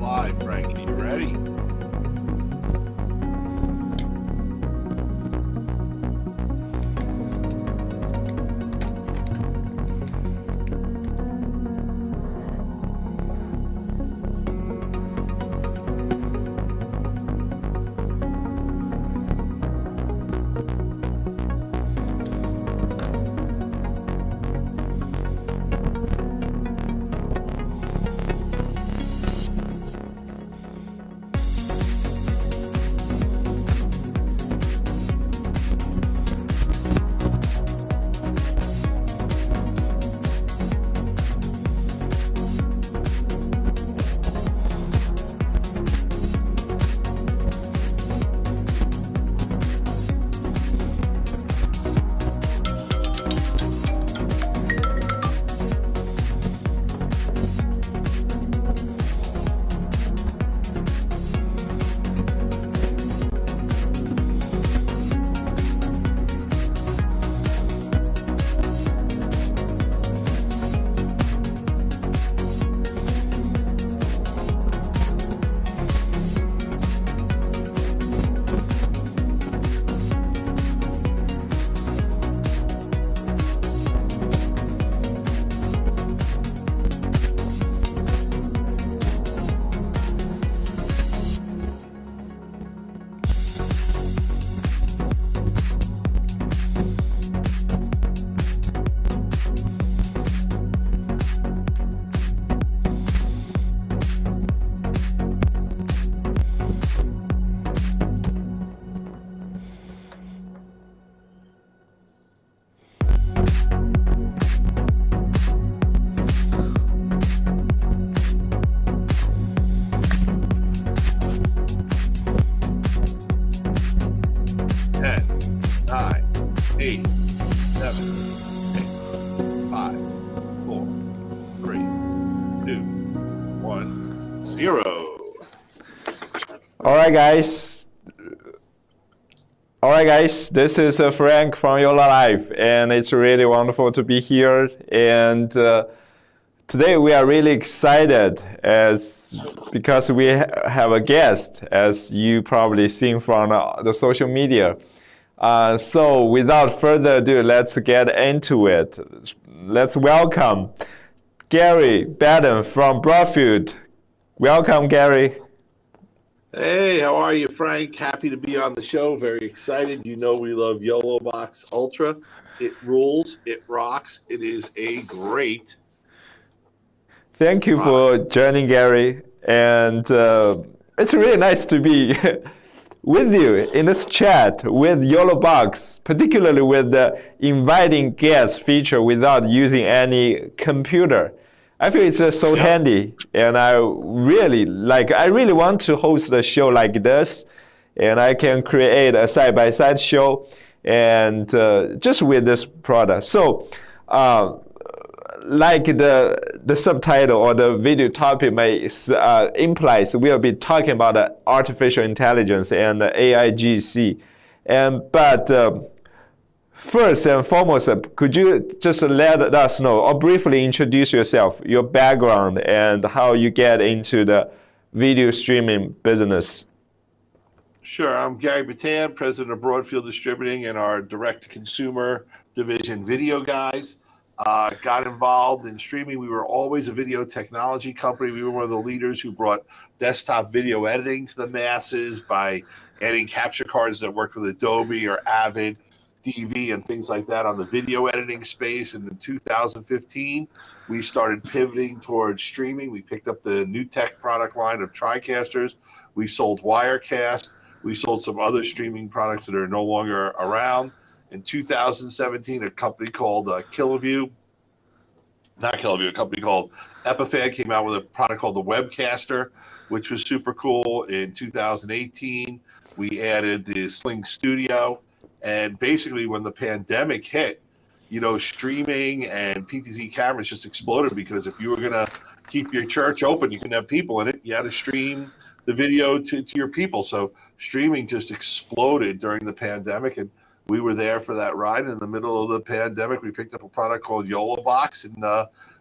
live. Frank, are you ready? All right, guys. This is Frank from Yola Life, and it's really wonderful to be here. And today we are really excited because we have a guest, as you probably seen from the social media. So without further ado, let's get into it. Let's welcome Gary Baden from Broadfield. Welcome, Gary. Hey, how are you, Frank? Happy to be on the show. Very excited. You know we love YOLO Box Ultra. It rules. It rocks. It is a great Thank you for joining, Gary. And it's really nice to be with you in this chat with YOLO Box, particularly with the inviting guest feature without using any computer. I feel it's so handy, and I really want to host a show like this, and I can create a side-by-side show, and just with this product. So, like the subtitle or the video topic may implies, we'll be talking about artificial intelligence and AIGC, but. First and foremost, could you just let us know or briefly introduce yourself, your background, and how you get into the video streaming business? Sure. I'm Gary Batten, president of Broadfield Distributing and our direct-to-consumer division, Video Guys. Got involved in streaming. We were always a video technology company. We were one of the leaders who brought desktop video editing to the masses by adding capture cards that worked with Adobe or Avid, DV and things like that on the video editing space. And in 2015, we started pivoting towards streaming. We picked up the new tech product line of TriCasters. We sold Wirecast. We sold some other streaming products that are no longer around. In 2017, a company called a company called Epiphan came out with a product called the Webcaster, which was super cool. In 2018, we added the Sling Studio. And basically, when the pandemic hit, streaming and PTZ cameras just exploded, because if you were going to keep your church open, you couldn't have people in it. You had to stream the video to your people. So streaming just exploded during the pandemic, and we were there for that ride. In the middle of the pandemic, we picked up a product called YOLO Box and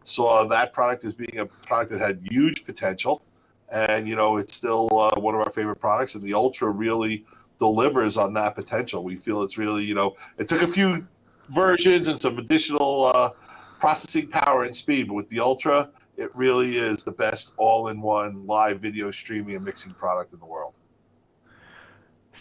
saw that product as being a product that had huge potential. and it's still one of our favorite products. And the Ultra really delivers on that potential. We feel it's really, it took a few versions and some additional processing power and speed, but with the Ultra, it really is the best all-in-one live video streaming and mixing product in the world.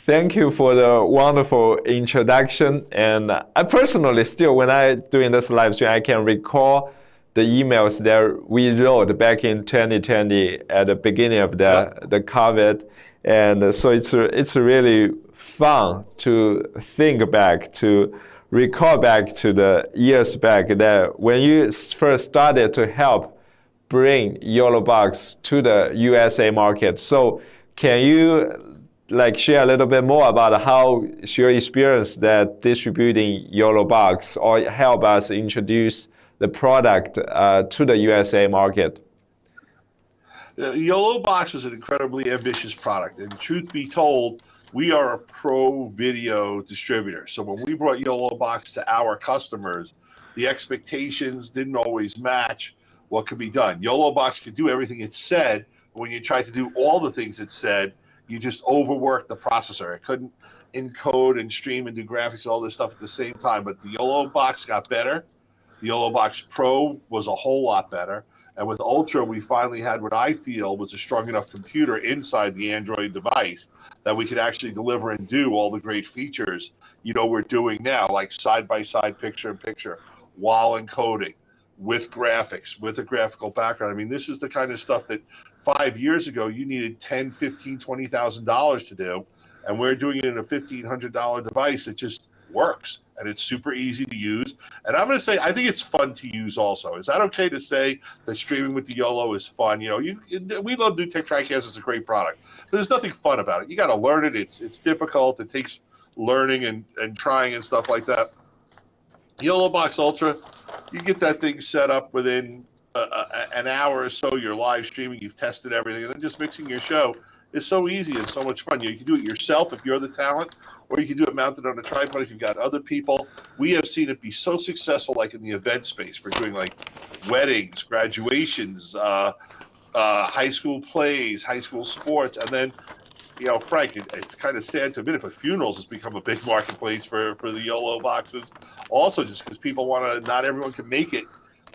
Thank you for the wonderful introduction. And I personally still, when I doing this live stream, I can recall the emails that we wrote back in 2020 at the beginning of the COVID. And so it's really fun to think back, to recall back to the years back that when you first started to help bring YOLObox to the USA market. So can you share a little bit more about how your experience that distributing YOLObox or help us introduce the product to the USA market? YOLObox was an incredibly ambitious product, and truth be told, we are a pro video distributor. So when we brought YOLObox to our customers, the expectations didn't always match what could be done. YOLObox could do everything it said, but when you tried to do all the things it said, you just overworked the processor. It couldn't encode and stream and do graphics and all this stuff at the same time. But the YOLObox got better. The YOLObox Pro was a whole lot better. And with Ultra, we finally had what I feel was a strong enough computer inside the Android device that we could actually deliver and do all the great features, we're doing now, like side-by-side picture-in-picture, while encoding, with graphics, with a graphical background. I mean, this is the kind of stuff that 5 years ago you needed $10,000, $15,000, $20,000 to do, and we're doing it in a $1,500 device. It just works, and it's super easy to use. And I'm going to say, I think it's fun to use also. Is that okay to say that streaming with the YOLO is fun? We love New Tech TriCast. It's a great product, but there's nothing fun about it. You got to learn it. It's difficult. It takes learning and trying and stuff like that. YOLObox Ultra, you get that thing set up within an hour or so. You're live streaming, you've tested everything, and then just mixing your show is so easy and so much fun. You can do it yourself if you're the talent, or you can do it mounted on a tripod if you've got other people. We have seen it be so successful, like in the event space, for doing like weddings, graduations, high school plays, high school sports, and then Frank, it's kind of sad to admit it, but funerals has become a big marketplace for the YOLO boxes. Also, just because people not everyone can make it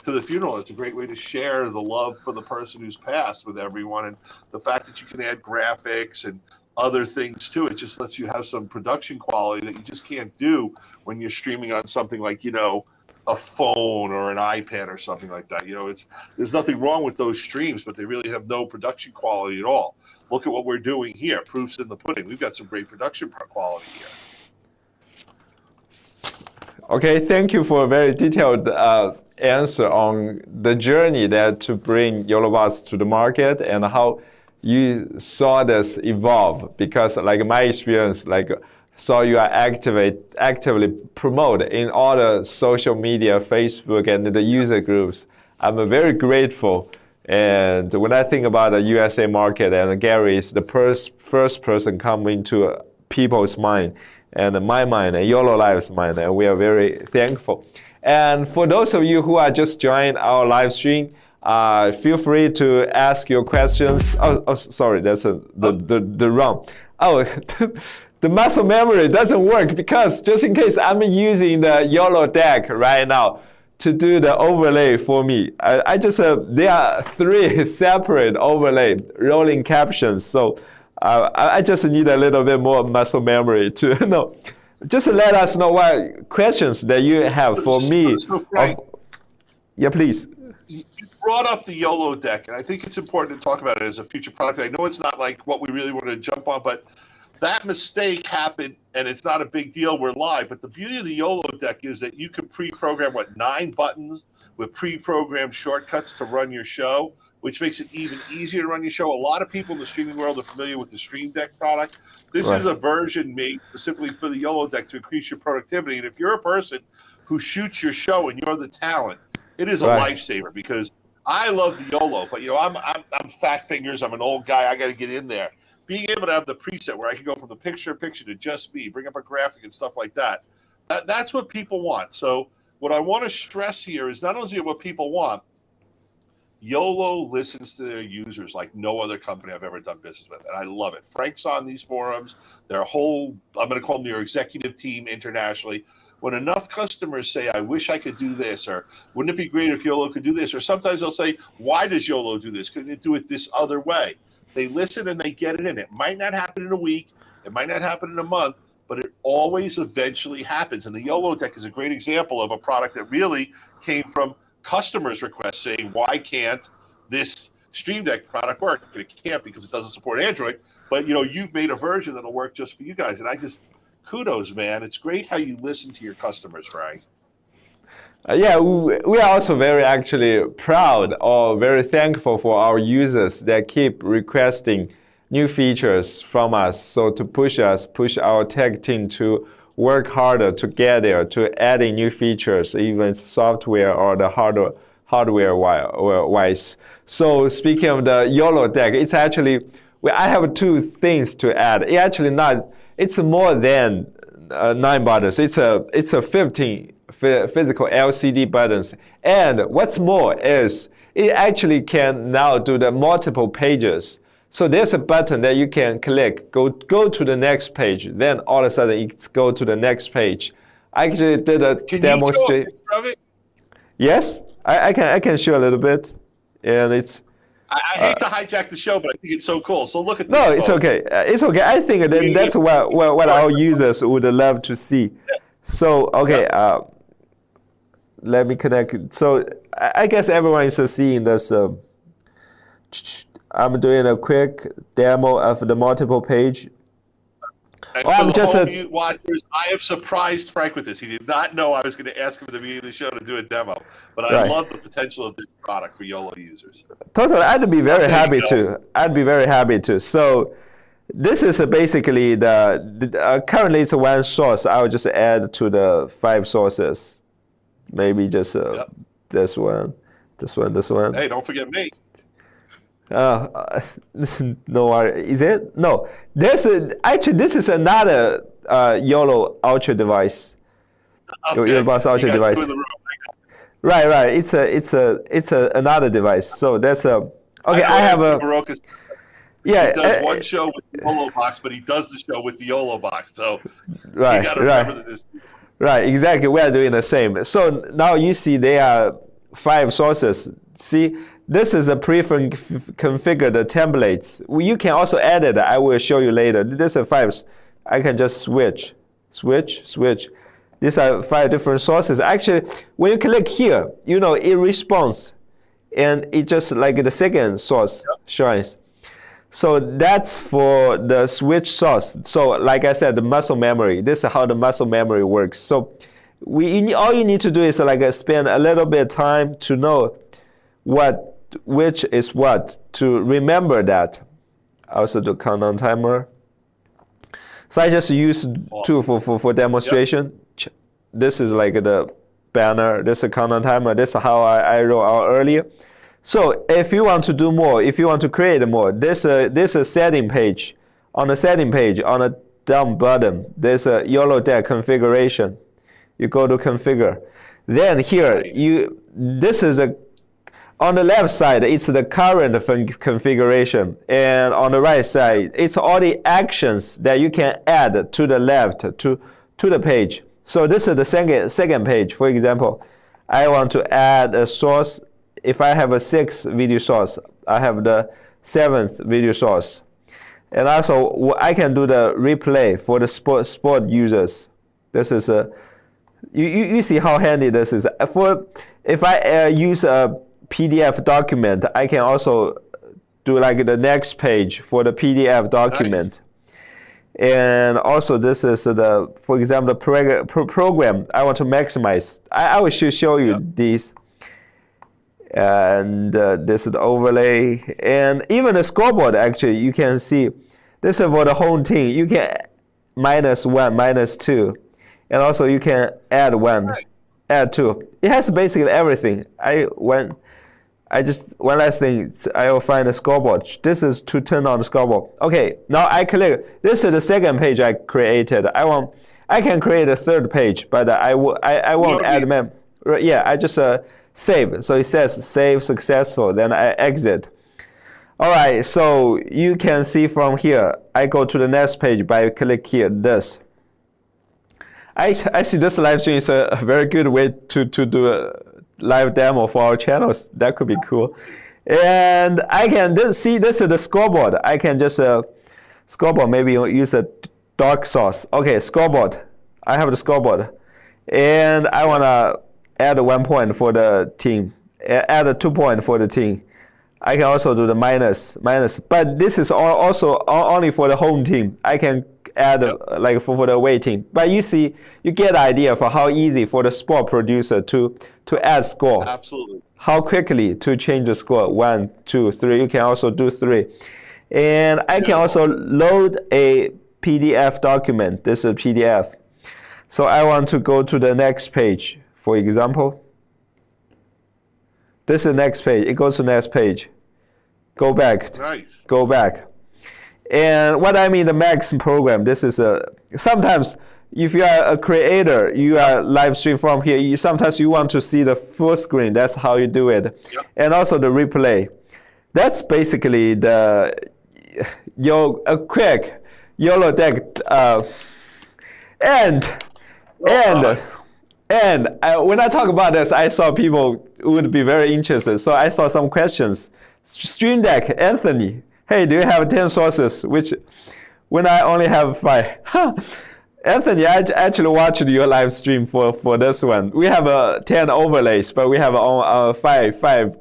to the funeral. It's a great way to share the love for the person who's passed with everyone. And the fact that you can add graphics and other things to it just lets you have some production quality that you just can't do when you're streaming on something like, a phone or an iPad or something like that. There's nothing wrong with those streams, but they really have no production quality at all. Look at what we're doing here. Proof's in the pudding. We've got some great production quality here. Okay, thank you for a very detailed answer on the journey to bring YOLObox to the market and how you saw this evolve. Because like my experience, saw you are actively promote in all the social media, Facebook and the user groups. I'm very grateful. And when I think about the USA market, and Gary is the first person coming to people's mind and my mind and YOLO Live's mind, and we are very thankful. And for those of you who are just joining our live stream, feel free to ask your questions. Oh sorry, that's the wrong. Oh, the muscle memory doesn't work because just in case I'm using the YOLO deck right now to do the overlay for me. I just there are 3 separate overlay rolling captions, so I just need a little bit more muscle memory to know. Just let us know what questions that you have for me. Yeah, please. You brought up the YOLO deck, and I think it's important to talk about it as a future product. I know it's not like what we really want to jump on, but that mistake happened, and it's not a big deal. We're live. But the beauty of the YOLO deck is that you can pre-program, 9 buttons with pre-programmed shortcuts to run your show, which makes it even easier to run your show. A lot of people in the streaming world are familiar with the Stream Deck product. This is a version made specifically for the YOLO deck to increase your productivity. And if you're a person who shoots your show and you're the talent, it is a lifesaver because I love the YOLO, but I'm fat fingers. I'm an old guy. I got to get in there. Being able to have the preset where I can go from the picture-in-picture to just me, bring up a graphic and stuff like that, that's what people want. So what I want to stress here is not only what people want, YOLO listens to their users like no other company I've ever done business with, and I love it. Frank's on these forums. Their whole, I'm going to call them their executive team internationally. When enough customers say, I wish I could do this, or wouldn't it be great if YOLO could do this, or sometimes they'll say, why does YOLO do this? Couldn't it do it this other way? They listen and they get it in. It might not happen in a week. It might not happen in a month, but it always eventually happens. And the YOLO deck is a great example of a product that really came from customers' requests saying, why can't this Stream Deck product work? And it can't because it doesn't support Android. But, you've made a version that'll work just for you guys. And kudos, man. It's great how you listen to your customers, Frank. Yeah, we are also very actually proud or very thankful for our users that keep requesting new features from us. So to push our tech team to work harder to get there, to adding new features, even software or the hardware wise. So speaking of the YOLO deck, it's actually, I have two things to add. It's more than 9 buttons. It's a 15 physical LCD buttons. And what's more is it actually can now do the multiple pages. So there's a button that you can click, go to the next page. Then all of a sudden it's go to the next page. I actually did a demonstration. Can you show a picture of it? Yes, I can show a little bit, and it's. I hate to hijack the show, but I think it's so cool. So look at this. No, it's okay. It's okay. I think that's what our users would love to see. So okay, let me connect. So I guess everyone is seeing this. I'm doing a quick demo of the multiple page. And for the home watchers, I have surprised Frank with this. He did not know I was going to ask him at the beginning of the show to do a demo. But I love the potential of this product for YOLO users. Totally, I'd be very happy to. I'd be very happy to. So this is basically currently it's one source. I will just add to the 5 sources. Maybe just this one. Hey, don't forget me. No worry. Is it? No. This is another YOLO Ultra device. Okay. YOLO Ultra device. Right. It's another device. So that's a. Okay, I have a. Yeah. He does one show with the YOLO box, but he does the show with the YOLO box. So you got to remember that this. Right. Exactly. We are doing the same. So now you see there are 5 sources. See. This is a pre-configured templates. You can also add it. I will show you later. This is 5. I can just switch. These are 5 different sources. Actually, when you click here, it responds, and it just like the second source shines. So that's for the switch source. So like I said, the muscle memory. This is how the muscle memory works. So all you need to do is spend a little bit of time to know which is what, to remember that. I also do countdown timer. So I just use 2 for demonstration. Yep. This is like the banner. This is a countdown timer. This is how I wrote out earlier. So if you want to do more, if you want to create more, there's a setting page. On the setting page, on the down button, there's a YOLO deck configuration. You go to configure. Then here, this is on the left side, it's the current configuration. And on the right side, it's all the actions that you can add to the left, to the page. So this is the second page. For example, I want to add a source. If I have a 6th video source, I have the 7th video source. And also, I can do the replay for the sport users. This is you see how handy this is. If I use a PDF document, I can also do like the next page for the PDF document. Nice. And also this is for example, the program I want to maximize. I will show you these. And this is the overlay. And even the scoreboard, actually, you can see this is for the whole team. You can -1, -2. And also you can add 1, add 2. It has basically everything. One last thing, I will find the scoreboard. This is to turn on the scoreboard. Okay, now I click. This is the second page I created. I can create a 3rd page, but I won't add mem. Yeah, I just save. So it says save successful, then I exit. All right, so you can see from here, I go to the next page by click here, this. I see this live stream is a very good way to do a live demo for our channels. That could be cool. And I can see this is the scoreboard. I can just scoreboard, maybe use a dark source. Okay, scoreboard. I have the scoreboard. And I want to add 1 point for the team, add a 2 point for the team. I can also do the minus, but this is also only for the home team. I can add like for the away team. But you see, you get the idea for how easy for the sport producer to add score. Absolutely. How quickly to change the score, 1, 2, 3. You can also do 3. And I can also load a PDF document. This is a PDF. So I want to go to the next page, for example. This is the next page. It goes to the next page. Go back. Nice. Go back. And what I mean, the Max program, this is sometimes if you are a creator, you are live stream from here, sometimes you want to see the full screen. That's how you do it. Yep. And also the replay. That's basically a quick YOLO deck. When I talk about this, I saw people would be very interested. So I saw some questions. Stream Deck, Anthony. Hey, do you have 10 sources? Which, when I only have 5. Anthony, I actually watched your live stream for this one. We have 10 overlays, but we have five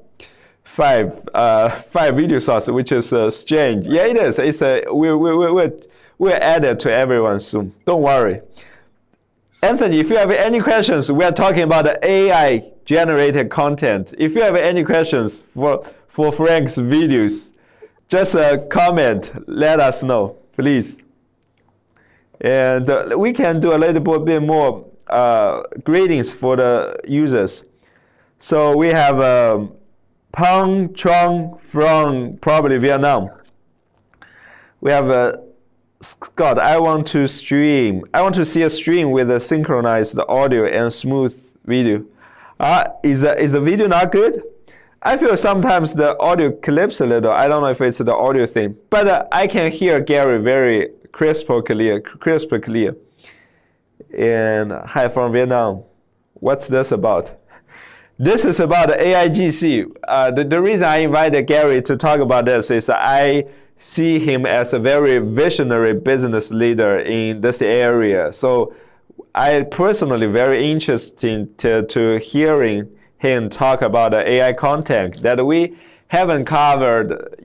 video sources, which is strange. Yeah, it is. It's we'll add it to everyone soon. Don't worry. Anthony, if you have any questions, we are talking about the AI generated content. If you have any questions for Frank's videos, just comment, let us know, please. And we can do a little bit more greetings for the users. So we have Pang Chuang from probably Vietnam. We have Scott, I want to stream. I want to see a stream with a synchronized audio and smooth video. Is the video not good? I feel sometimes the audio clips a little. I don't know if it's the audio thing, but I can hear Gary very crisp clear. And hi from Vietnam. What's this about? This is about the AIGC. The reason I invited Gary to talk about this is I see him as a very visionary business leader in this area. So I personally very interested to hearing him talk about the AI content that we haven't covered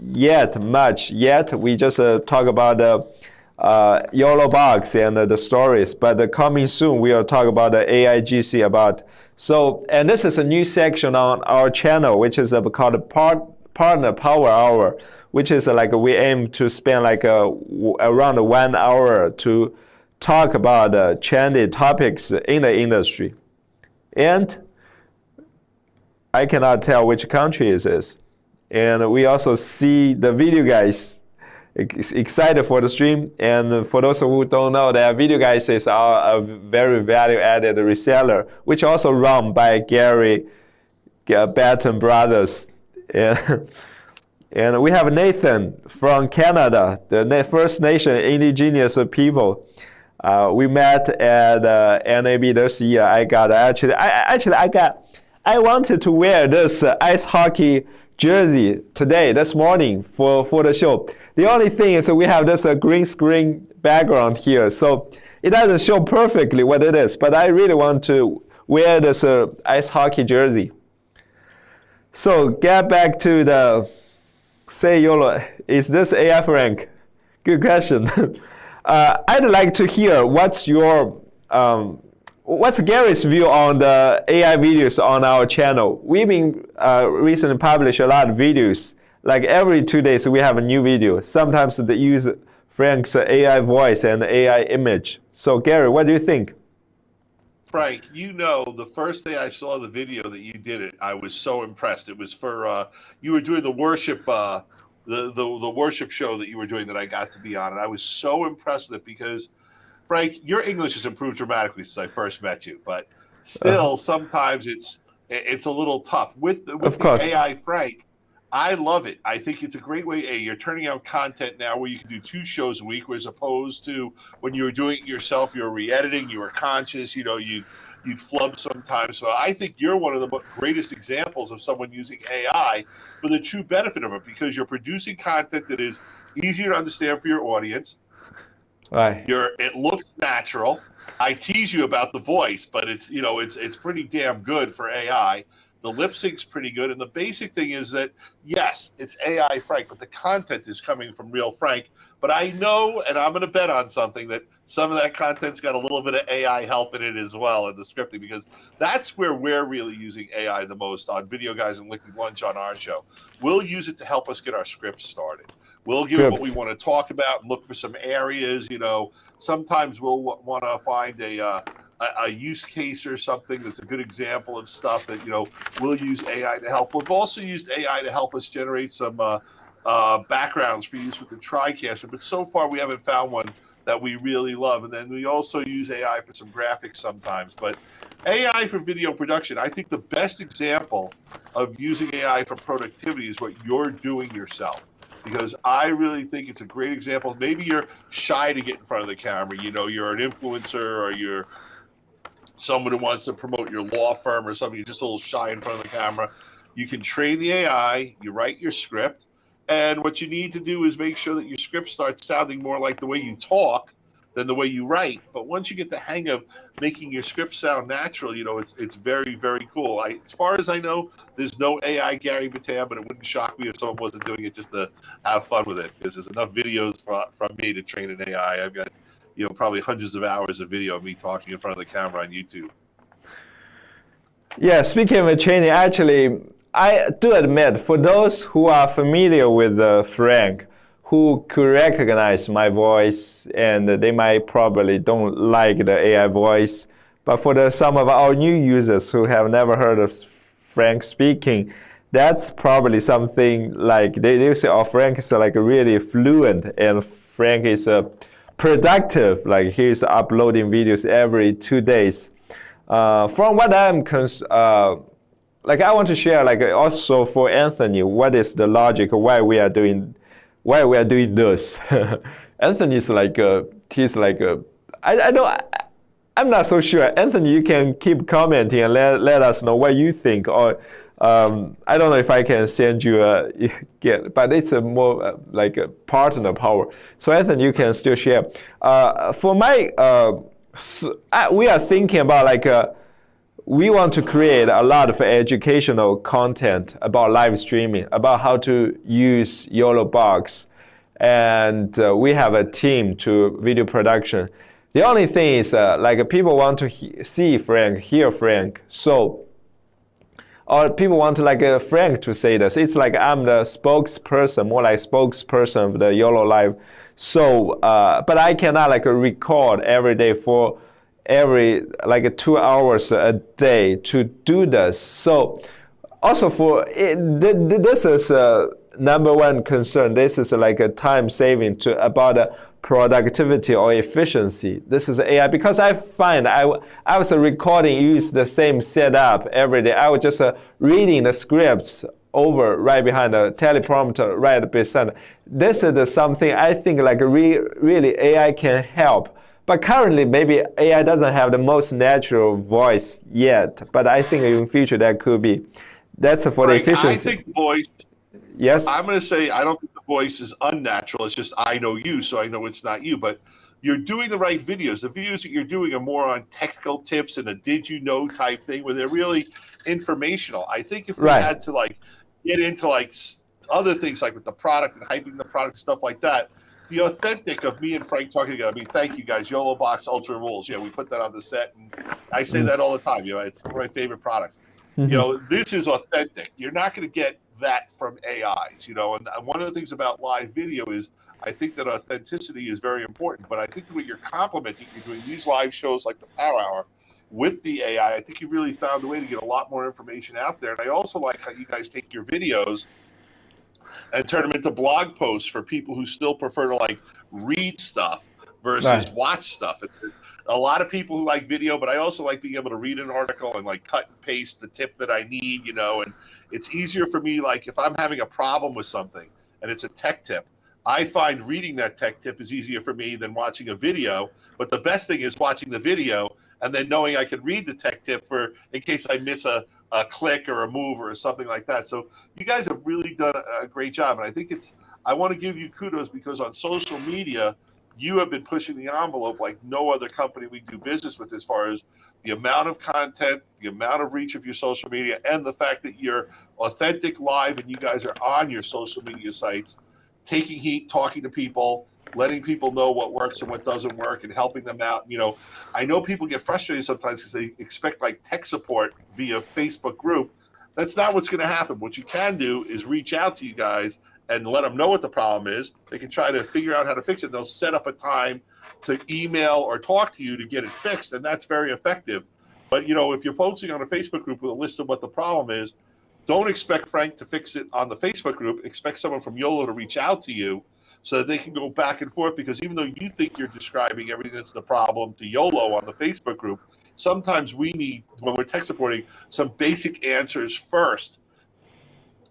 much yet. We just talk about the YOLO box and the stories, but coming soon we'll talk about the AIGC about. So, and this is a new section on our channel, which is called Partner Power Hour, which is like we aim to spend like around 1 hour to talk about trendy topics in the industry. And I cannot tell which country it is. And we also see the video guys excited for the stream. And for those who don't know, that video guys is a very value-added reseller, which also run by Gary Batten Brothers. And we have Nathan from Canada, the First Nation indigenous people. We met at NAB this year. I wanted to wear this ice hockey jersey this morning for the show. The only thing is that we have this green screen background here, so it doesn't show perfectly what it is, but I really want to wear this ice hockey jersey. So get back to the Say YOLO. Is this AI Frank? Good question. I'd like to hear what's Gary's view on the AI videos on our channel. We've been recently published a lot of videos. Like every 2 days we have a new video. Sometimes they use Frank's AI voice and AI image. So Gary, what do you think? Frank, the first day I saw the video that you did it, I was so impressed. It was for you were doing the worship the worship show that you were doing that I got to be on, and I was so impressed with it because, Frank, your English has improved dramatically since I first met you, but still sometimes it's a little tough. With Of the course. AI Frank, I love it. I think it's a great way. You're turning out content now where you can do 2 shows a week, as opposed to when you were doing it yourself, you were re-editing, you were conscious, you'd flub sometimes. So I think you're one of the greatest examples of someone using AI for the true benefit of it, because you're producing content that is easier to understand for your audience. Right. It looks natural. I tease you about the voice, but it's pretty damn good for AI. The lip sync's pretty good, and the basic thing is that yes, it's AI Frank, but the content is coming from real Frank. But I know, and I'm going to bet on something, that some of that content's got a little bit of AI help in it as well in the scripting, because that's where we're really using AI the most on Video Guys and Liquid Lunch on our show. We'll use it to help us get our scripts started. We'll give it what we want to talk about and look for some areas. Sometimes we'll want to find a use case or something that's a good example of stuff that we'll use AI to help. We've also used AI to help us generate some backgrounds for use with the TriCaster, but so far we haven't found one that we really love. And then we also use AI for some graphics sometimes. But AI for video production, I think the best example of using AI for productivity is what you're doing yourself. Because I really think it's a great example. Maybe you're shy to get in front of the camera. You're an influencer, or you're someone who wants to promote your law firm or something. You're just a little shy in front of the camera. You can train the AI, you write your script, and what you need to do is make sure that your script starts sounding more like the way you talk than the way you write. But once you get the hang of making your script sound natural, it's very, very cool. As far as I know, there's no AI Gary Batam, but it wouldn't shock me if someone wasn't doing it just to have fun with it, because there's enough videos from me to train an AI. I've got, probably hundreds of hours of video of me talking in front of the camera on YouTube. Yeah, speaking of training, actually, I do admit, for those who are familiar with Frank, who could recognize my voice, and they might probably don't like the AI voice. But for some of our new users who have never heard of Frank speaking, that's probably something like they say, oh, Frank is like really fluent, and Frank is productive, like he's uploading videos every 2 days. From what I'm like, I want to share, like, also for Anthony, what is the logic of why we are doing this. Anthony is like, he's like, I don't, I'm not so sure. Anthony, you can keep commenting and let us know what you think. Or I don't know if I can send you but it's a more like a partner power. So Anthony, you can still share. For my, we are thinking about like, we want to create a lot of educational content about live streaming, about how to use YOLO Box. And we have a team to video production. The only thing is like people want to see Frank, hear Frank. So, or people want to like Frank to say this. It's like I'm the spokesperson, more like spokesperson of the YOLO Live. So, but I cannot like record every day for every like 2 hours a day to do this. So also for this is number one concern. This is like a time saving to about productivity or efficiency. This is AI, because I find I was recording, use the same setup every day. I was just reading the scripts over right behind the teleprompter right beside. This is something I think like really AI can help. But currently, maybe AI doesn't have the most natural voice yet. But I think in future that could be. That's for the efficiency. I think voice. Yes. I'm going to say I don't think the voice is unnatural. It's just I know you, so I know it's not you. But you're doing the right videos. The videos that you're doing are more on technical tips and a did you know type thing, where they're really informational. I think if we had to like get into like other things like with the product and hyping the product, stuff like that. The authentic of me and Frank talking together. I mean, thank you guys. YOLO Box Ultra Rules. We put that on the set, and I say that all the time. It's one of my favorite products. This is authentic. You're not going to get that from AIs. And one of the things about live video is I think that authenticity is very important. But I think the way you're complementing, you're doing these live shows like the Power Hour with the AI. I think you've really found a way to get a lot more information out there. And I also like how you guys take your videos and turn them into blog posts for people who still prefer to like read stuff. versus watch stuff. And there's a lot of people who like video, but I also like being able to read an article and like cut and paste the tip that I need, and it's easier for me. Like if I'm having a problem with something and it's a tech tip, I find reading that tech tip is easier for me than watching a video. But the best thing is watching the video and then knowing I can read the tech tip in case I miss a click or a move or something like that. So you guys have really done a great job. And I think I want to give you kudos because on social media, you have been pushing the envelope like no other company we do business with as far as the amount of content, the amount of reach of your social media, and the fact that you're authentic live and you guys are on your social media sites, taking heat, talking to people, letting people know what works and what doesn't work and helping them out. I know people get frustrated sometimes because they expect like tech support via Facebook group. That's not what's going to happen. What you can do is reach out to you guys and let them know what the problem is. They can try to figure out how to fix it. They'll set up a time to email or talk to you to get it fixed, and that's very effective. But, if you're focusing on a Facebook group with a list of what the problem is, don't expect Frank to fix it on the Facebook group. Expect someone from YOLO to reach out to you so that they can go back and forth, because even though you think you're describing everything that's the problem to YOLO on the Facebook group, sometimes we need, when we're tech supporting, some basic answers first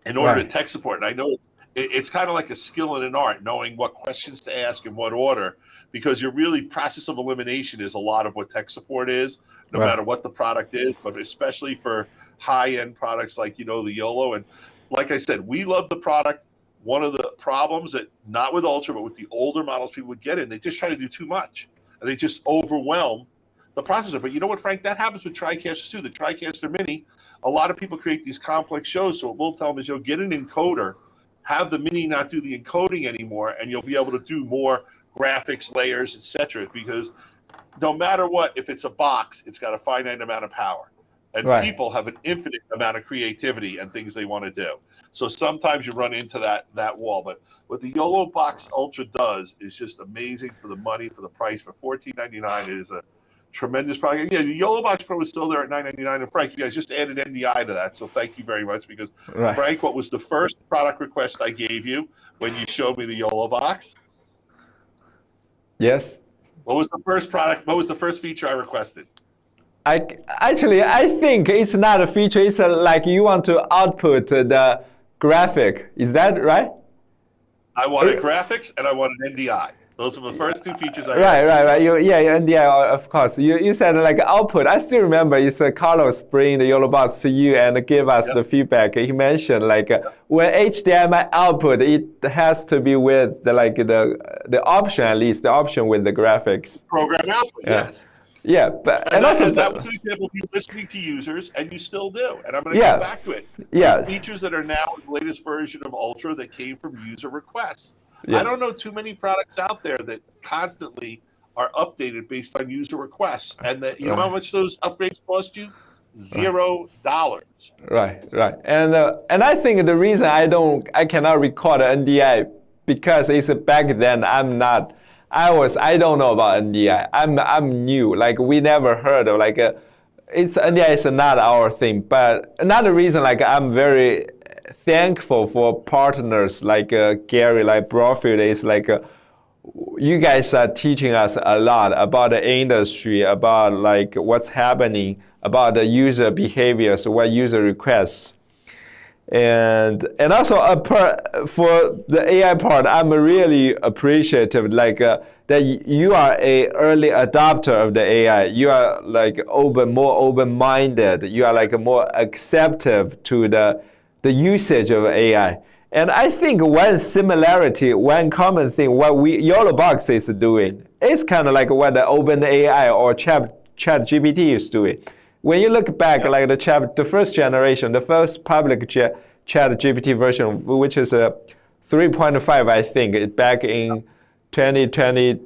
in order to tech support. And I know it's kind of like a skill and an art, knowing what questions to ask in what order, because you're really process of elimination is a lot of what tech support is, no matter what the product is, but especially for high-end products like, the YOLO. And like I said, we love the product. One of the problems that, not with Ultra, but with the older models people would get in, they just try to do too much. And they just overwhelm the processor. But you know what, Frank? That happens with TriCasters too. The TriCaster Mini, a lot of people create these complex shows. So what we'll tell them is, get an encoder, have the Mini not do the encoding anymore, and you'll be able to do more graphics, layers, etc. Because no matter what, if it's a box, it's got a finite amount of power. And people have an infinite amount of creativity and things they want to do. So sometimes you run into that wall. But what the YOLO Box Ultra does is just amazing for the money, for the price. For $14.99, it is a tremendous product. Yeah, the YOLO Box Pro is still there at $9.99. And Frank, you guys just added NDI to that. So thank you very much. Because Frank, what was the first product request I gave you when you showed me the YOLO Box? Yes. What was the first product? What was the first feature I requested? I think it's not a feature. It's like you want to output the graphic. Is that right? I wanted graphics and I wanted NDI. Those were the first two features I Right. NDI, of course. You said like output. I still remember it's Carlos bring the YOLO Box to you and give us the feedback. He mentioned like when HDMI output, it has to be with the option, at least the option with the graphics. Program output, yes. Yeah, but and also that was an example of you listening to users, and you still do. And I'm going to come back to it. Yeah, features that are now in the latest version of Ultra that came from user requests. Yeah. I don't know too many products out there that constantly are updated based on user requests, and that you know how much those upgrades cost you? $0. Right. And I think the reason I cannot record NDI because it's back then I don't know about NDI. I'm new. Like we never heard of it's NDI is not our thing. But another reason I'm very thankful for partners like Gary, like Broadfield is you guys are teaching us a lot about the industry, about what's happening, about the user behaviors, what user requests. And also for the AI part, I'm really appreciative that you are a early adopter of the AI. You are more open-minded. You are more acceptive to the usage of AI. And I think one common thing, what YOLO Box is doing, is kind of like what the OpenAI or ChatGPT is doing. When you look back, the first generation, the first public ChatGPT version, which is a 3.5, I think, back in 2010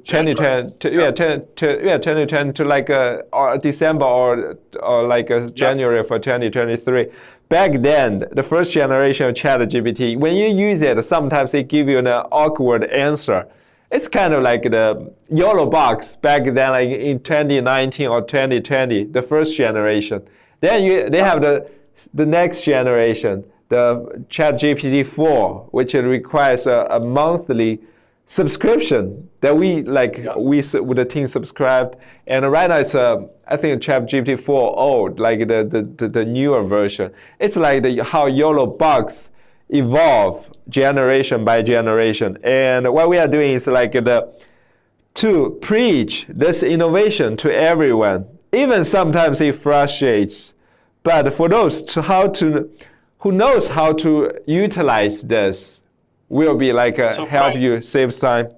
to or December or January for 2023. Back then, the first generation of ChatGPT, when you use it, sometimes it gives you an awkward answer. It's kind of like the YOLO Box back then, in 2019 or 2020, the first generation. Then they have the next generation, the ChatGPT 4, which requires a monthly subscription that we like. Yeah. We with the team subscribed, and right now it's I think ChatGPT 4.0, like the newer version. It's like how YOLO bugs evolve generation by generation, and what we are doing is like to preach this innovation to everyone. Even sometimes it frustrates, but for those who knows how to utilize this, will be like help Frank, you save time.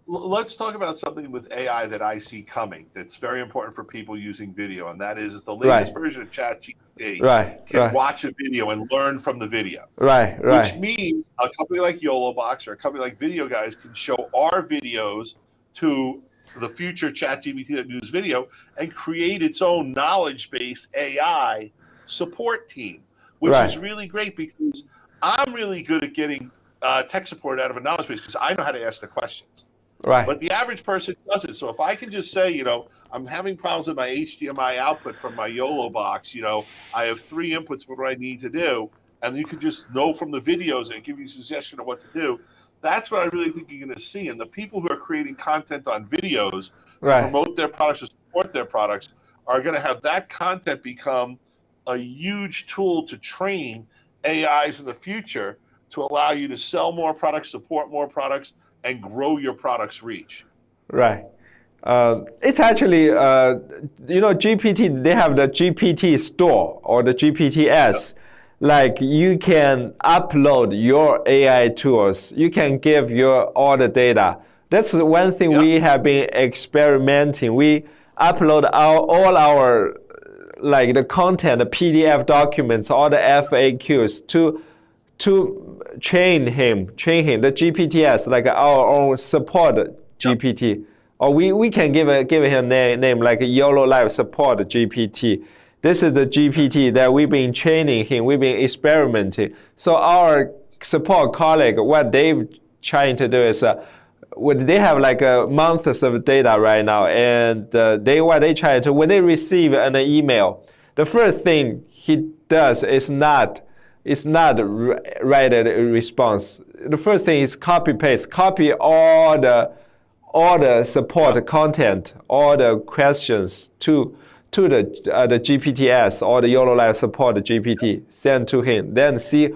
let's talk about something with AI that I see coming that's very important for people using video, and that is the latest version of ChatGPT can watch a video and learn from the video. Right. Which means a company like YOLOBox or a company like Video Guys can show our videos to the future ChatGPT that uses video and create its own knowledge-based AI support team, which is really great because I'm really good at getting tech support out of a knowledge base because I know how to ask the questions. Right. But the average person doesn't. So if I can just say, you know, I'm having problems with my HDMI output from my YOLO box, you know, I have 3 inputs, what do I need to do? And you can just know from the videos and give you a suggestion of what to do. That's what I really think you're going to see. And the people who are creating content on videos to promote their products or support their products are going to have that content become a huge tool to train AIs in the future to allow you to sell more products, support more products, and grow your product's reach. Right. It's actually, you know, GPT, they have the GPT store or the GPTs. Like you can upload your AI tools. You can give your all the data. That's one thing we have been experimenting. We upload all our like the content, the PDF documents, all the FAQs to train him, the GPTs, like our own support GPT. Or we can give him a name like YOLO Live Support GPT. This is the GPT that we've been training him, we've been experimenting. So our support colleague, what they've trying to do is, they have like months of data right now, and what they try to, when they receive an email, the first thing he does is not write a response. The first thing is copy all the support content, all the questions to the GPTs or the YOLO Live Support GPT, send to him. Then see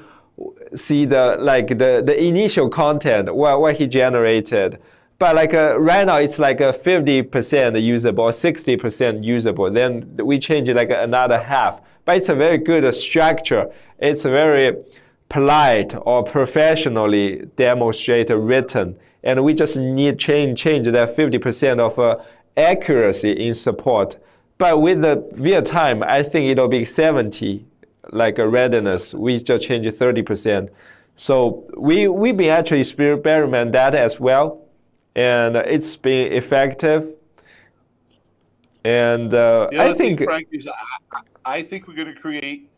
the initial content what he generated. But like right now it's like a 50% usable, 60% usable. Then we change it like another half. But it's a very good structure. It's very polite or professionally demonstrated written. And we just need change that 50% of accuracy in support. But with the via time, I think it'll be 70, like a readiness. We just change it 30%. So we've been actually experimenting that as well. And it's been effective. And I think, Frank, is I think we're going to create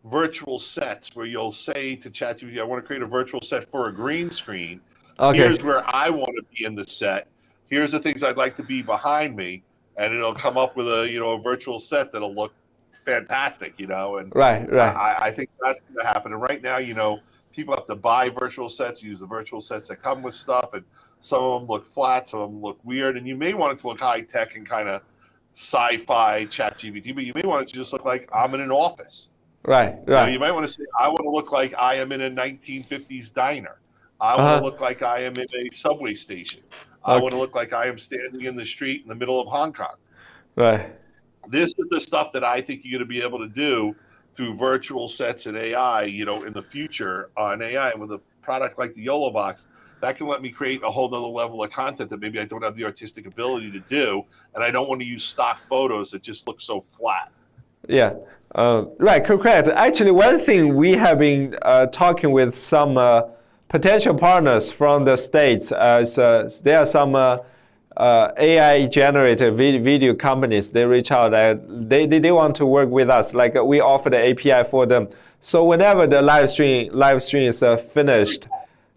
virtual sets where you'll say to ChatGPT, I want to create a virtual set for a green screen. Okay. Here's where I want to be in the set. Here's the things I'd like to be behind me. And it'll come up with a virtual set that'll look fantastic, and I think that's going to happen. And right now, people have to buy virtual sets, use the virtual sets that come with stuff, and some of them look flat, some of them look weird, and you may want it to look high tech and kind of sci-fi ChatGPT, but you may want it to just look like I'm in an office. Right. You might want to say, I want to look like I am in a 1950s diner. I want to look like I am in a subway station. I want to look like I am standing in the street in the middle of Hong Kong. Right. This is the stuff that I think you're going to be able to do through virtual sets and AI, in the future on AI. And with a product like the YOLO box, that can let me create a whole nother level of content that maybe I don't have the artistic ability to do. And I don't want to use stock photos that just look so flat. Yeah. Right, correct. Actually, one thing we have been talking with some potential partners from the States, there are some AI generated video companies. They reach out and they want to work with us. Like we offer the API for them. So whenever the live stream is finished,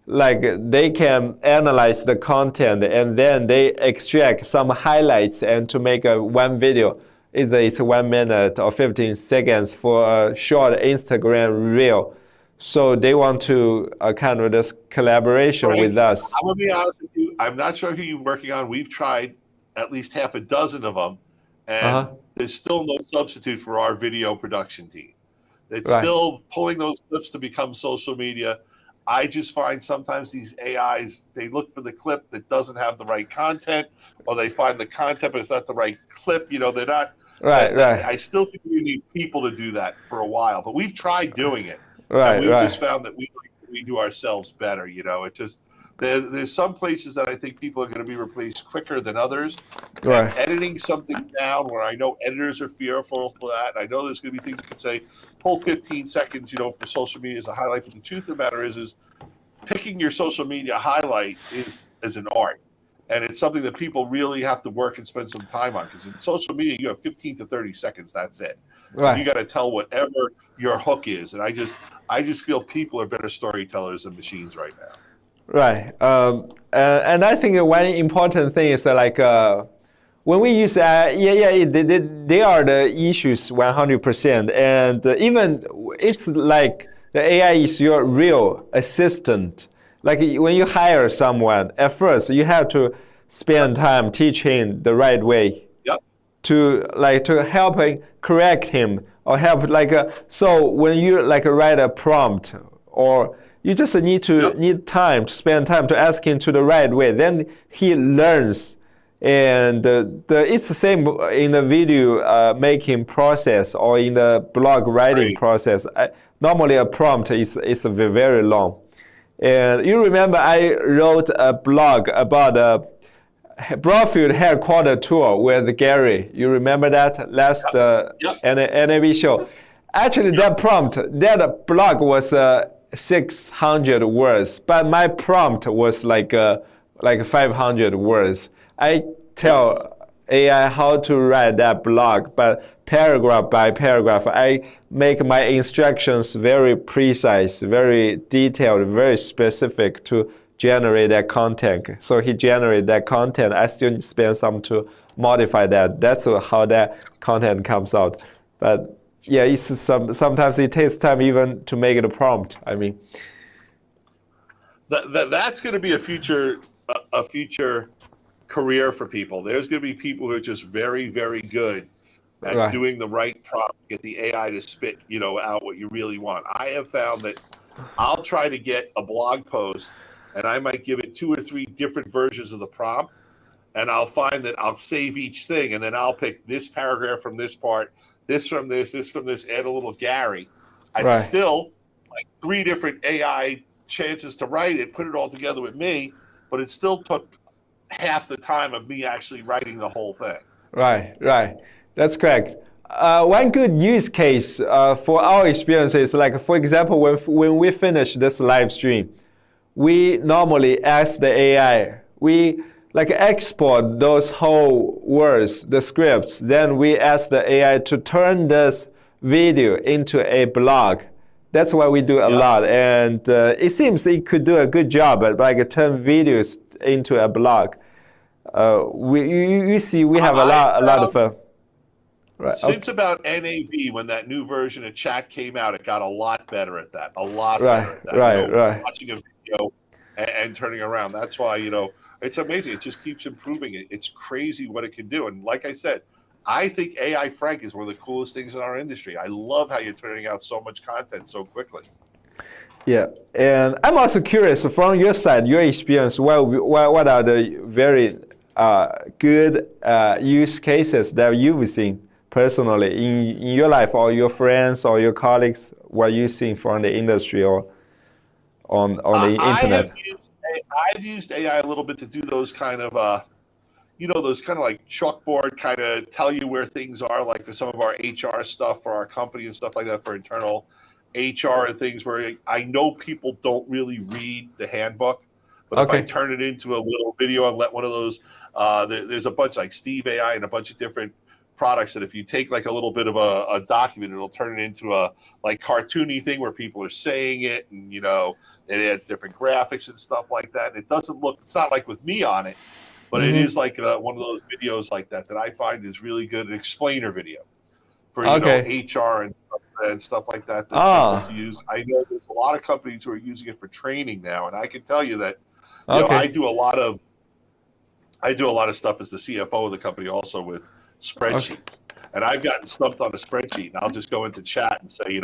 like they can analyze the content and then they extract some highlights and to make one video. Either it's 1 minute or 15 seconds for a short Instagram reel. So they want to kind of this collaboration Frank, with us. I'm gonna be honest with you. I'm not sure who you're working on. We've tried at least half a dozen of them, and Uh-huh. there's still no substitute for our video production team. It's Right. still pulling those clips to become social media. I just find sometimes these AIs, they look for the clip that doesn't have the right content, or they find the content but it's not the right clip. They're not. Right, I right, still think we need people to do that for a while, but we've tried doing it, and right, we've just right, found that we do ourselves better. It just there's some places that I think people are going to be replaced quicker than others. And right, editing something down, where I know editors are fearful for that, and I know there's going to be things you could say, pull 15 seconds, for social media as a highlight. But the truth of the matter is picking your social media highlight is an art, and it's something that people really have to work and spend some time on. Because in social media, you have 15 to 30 seconds. That's it. And you right. got to tell whatever your hook is. And I just feel people are better storytellers than machines right now. Right. And I think one important thing is when we use AI, they are the issues 100%. And even it's like the AI is your real assistant. Like when you hire someone, at first you have to spend time teaching the right way Yep. to helping correct him or help so when you write a prompt or you just need time to spend time to ask him to the right way, then he learns. And it's the same in the video making process or in the blog writing Great. process. Normally a prompt is very long. And you remember I wrote a blog about Broadfield headquarter tour with Gary. You remember that last NAB show? Actually, that blog was 600 words, but my prompt was like 500 words. I tell AI how to write that blog, but paragraph by paragraph, I make my instructions very precise, very detailed, very specific to generate that content. So he generated that content. I still spend some to modify that. That's how that content comes out. But yeah, it's sometimes it takes time even to make it a prompt. I mean, that's going to be a future career for people. There's going to be people who are just very, very good at doing the right prompt, get the AI to spit, out what you really want. I have found that I'll try to get a blog post and I might give it 2 or 3 different versions of the prompt, and I'll find that I'll save each thing, and then I'll pick this paragraph from this part, this from this from this, add a little Gary. I'd still like 3 different AI chances to write it, put it all together with me, but it still took half the time of me actually writing the whole thing. Right. That's correct. One good use case for our experience is for example, when we finish this live stream, we normally ask the AI, we export those whole words, the scripts, then we ask the AI to turn this video into a blog. That's what we do a lot, and it seems it could do a good job at turn videos into a blog. You see, we have a lot of. Since about NAB, when that new version of chat came out, it got a lot better at that. A lot better at that. Right. Watching a video and turning around. That's why, it's amazing. It just keeps improving. It's crazy what it can do. And like I said, I think AI Frank is one of the coolest things in our industry. I love how you're turning out so much content so quickly. Yeah, and I'm also curious from your side, your experience. What are the very good use cases that you've seen personally in your life, or your friends or your colleagues? What you seen from the industry or on the internet? I've used AI a little bit to do those kind of those kind of like chalkboard kind of tell you where things are, like for some of our HR stuff for our company and stuff like that, for internal HR and things where I know people don't really read the handbook, but if I turn it into a little video and let one of those, there's a bunch like Steve AI and a bunch of different products that if you take like a little bit of a document, it'll turn it into a like cartoony thing where people are saying it, and it adds different graphics and stuff like that. It doesn't look, it's not like with me on it, but it is like one of those videos like that I find is really good, an explainer video for HR and stuff and stuff like that that's simple to Ah, use. I know there's a lot of companies who are using it for training now, and I can tell you that, I okay, do a lot of stuff as the CFO of the company also with okay. spreadsheets. And I've gotten stumped on a spreadsheet, and I'll just go into chat and say,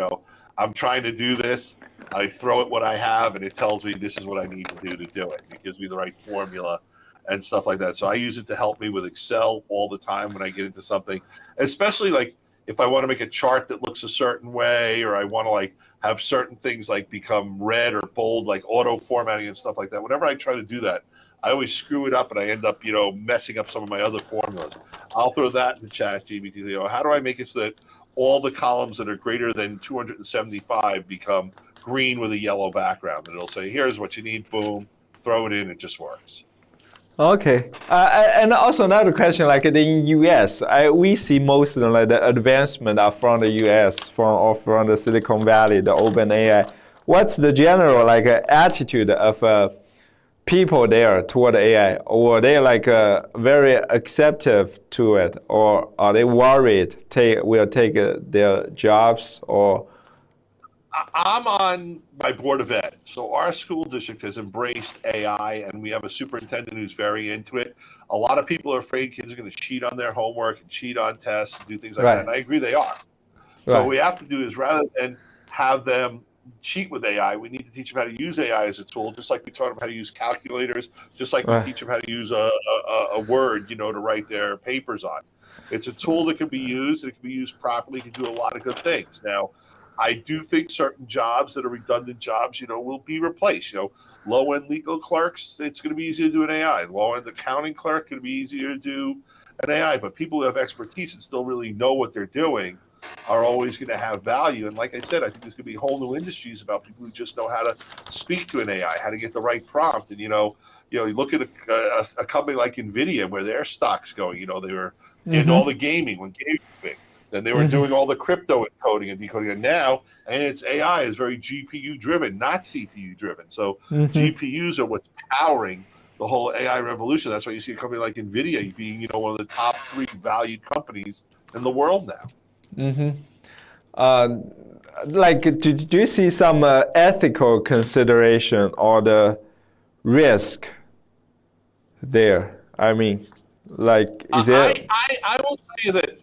I'm trying to do this. I throw it what I have, and it tells me this is what I need to do it. It gives me the right formula and stuff like that. So I use it to help me with Excel all the time when I get into something, especially like if I want to make a chart that looks a certain way, or I want to like have certain things like become red or bold, like auto formatting and stuff like that. Whenever I try to do that, I always screw it up and I end up, messing up some of my other formulas. I'll throw that into Chat GPT. How do I make it so that all the columns that are greater than 275 become green with a yellow background? And it'll say, here's what you need, boom, throw it in, it just works. Okay. And also another question, like in US, we see most of like the advancement are from the US, from the Silicon Valley, the open AI. What's the general like attitude of people there toward AI? Or they like very acceptive to it, or are they worried will take their jobs? Or I'm on my board of ed. So our school district has embraced AI, and we have a superintendent who's very into it. A lot of people are afraid kids are going to cheat on their homework and cheat on tests and do things like that. right, And I agree they are. So what right, we have to do is, rather than have them cheat with AI, we need to teach them how to use AI as a tool, just like we taught them how to use calculators, just like we right. teach them how to use a Word, to write their papers on. It's a tool that can be used, and it can be used properly, it can do a lot of good things. Now, I do think certain jobs that are redundant jobs, will be replaced. Low-end legal clerks, it's going to be easier to do an AI. Low-end accounting clerk, going to be easier to do an AI. But people who have expertise and still really know what they're doing are always going to have value. And like I said, I think there's going to be whole new industries about people who just know how to speak to an AI, how to get the right prompt. And, you look at a company like NVIDIA, where their stock's going. They were in all the gaming when gaming was big. Then they were doing all the crypto encoding and decoding. And now, and its AI is very GPU driven, not CPU driven. So GPUs are what's powering the whole AI revolution. That's why you see a company like NVIDIA being, one of the top 3 valued companies in the world now. Uh, like, do you see some ethical consideration or the risk there? I mean, like, is there? I will tell you that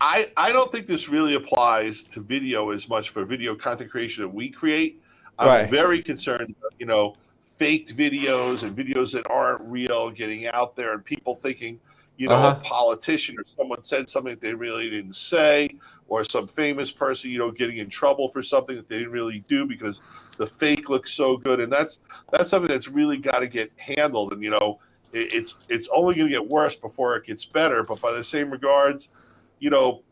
I don't think this really applies to video as much for video content creation that we create. I'm Right. very concerned about, faked videos and videos that aren't real getting out there, and people thinking, a Uh-huh. politician or someone said something that they really didn't say, or some famous person, getting in trouble for something that they didn't really do because the fake looks so good. And that's something that's really got to get handled. And, it's only going to get worse before it gets better. But by the same regards,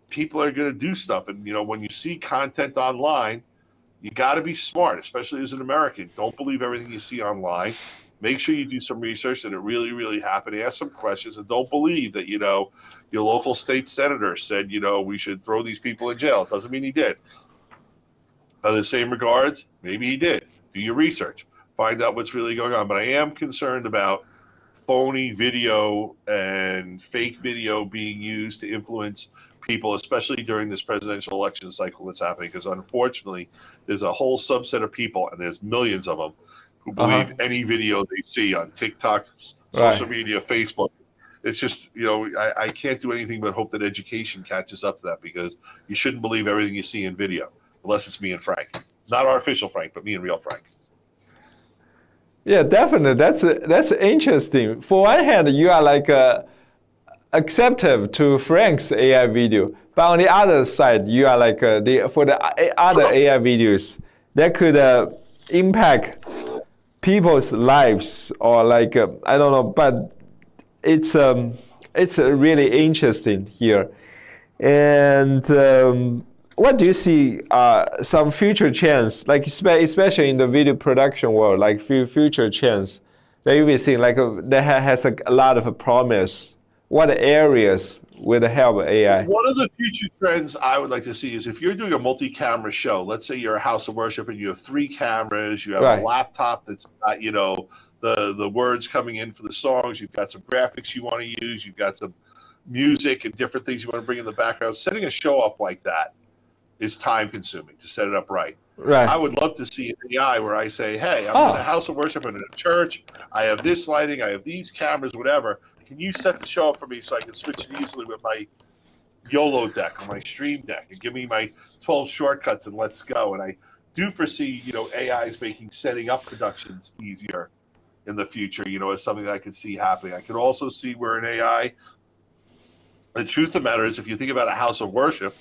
people are going to do stuff. And, when you see content online, you got to be smart, especially as an American. Don't believe everything you see online. Make sure you do some research that it really, really happened. Ask some questions, and don't believe that, your local state senator said, we should throw these people in jail. It doesn't mean he did. By the same regards, maybe he did. Do your research. Find out what's really going on. But I am concerned about phony video and fake video being used to influence people, especially during this presidential election cycle that's happening. Because unfortunately, there's a whole subset of people, and there's millions of them, who Uh-huh. believe any video they see on TikTok, social Right. media, Facebook. It's just, I can't do anything but hope that education catches up to that, because you shouldn't believe everything you see in video, unless it's me and Frank. Not artificial Frank, but me and real Frank. Yeah, definitely. That's interesting. For one hand, you are like acceptive to Frank's AI video, but on the other side, you are like for the other AI videos that could impact people's lives, or like I don't know, but it's really interesting here. And what do you see some future chance, like especially in the video production world, like future chance that you will see like that has a lot of promise? What areas will help AI? One of the future trends I would like to see is, if you're doing a multi-camera show, let's say you're a house of worship and you have 3 cameras, you have a Right. laptop that's got, the words coming in for the songs, you've got some graphics you want to use, you've got some music and different things you want to bring in the background. Setting a show up like that is time consuming to set it up right. Right. I would love to see an AI where I say, hey, I'm in a house of worship and in a church. I have this lighting. I have these cameras, whatever. Can you set the show up for me so I can switch it easily with my YOLO deck or my stream deck and give me my 12 shortcuts and let's go. And I do foresee, AIs making setting up productions easier in the future, as something that I could see happening. I could also see where an AI, the truth of the matter is, if you think about a house of worship,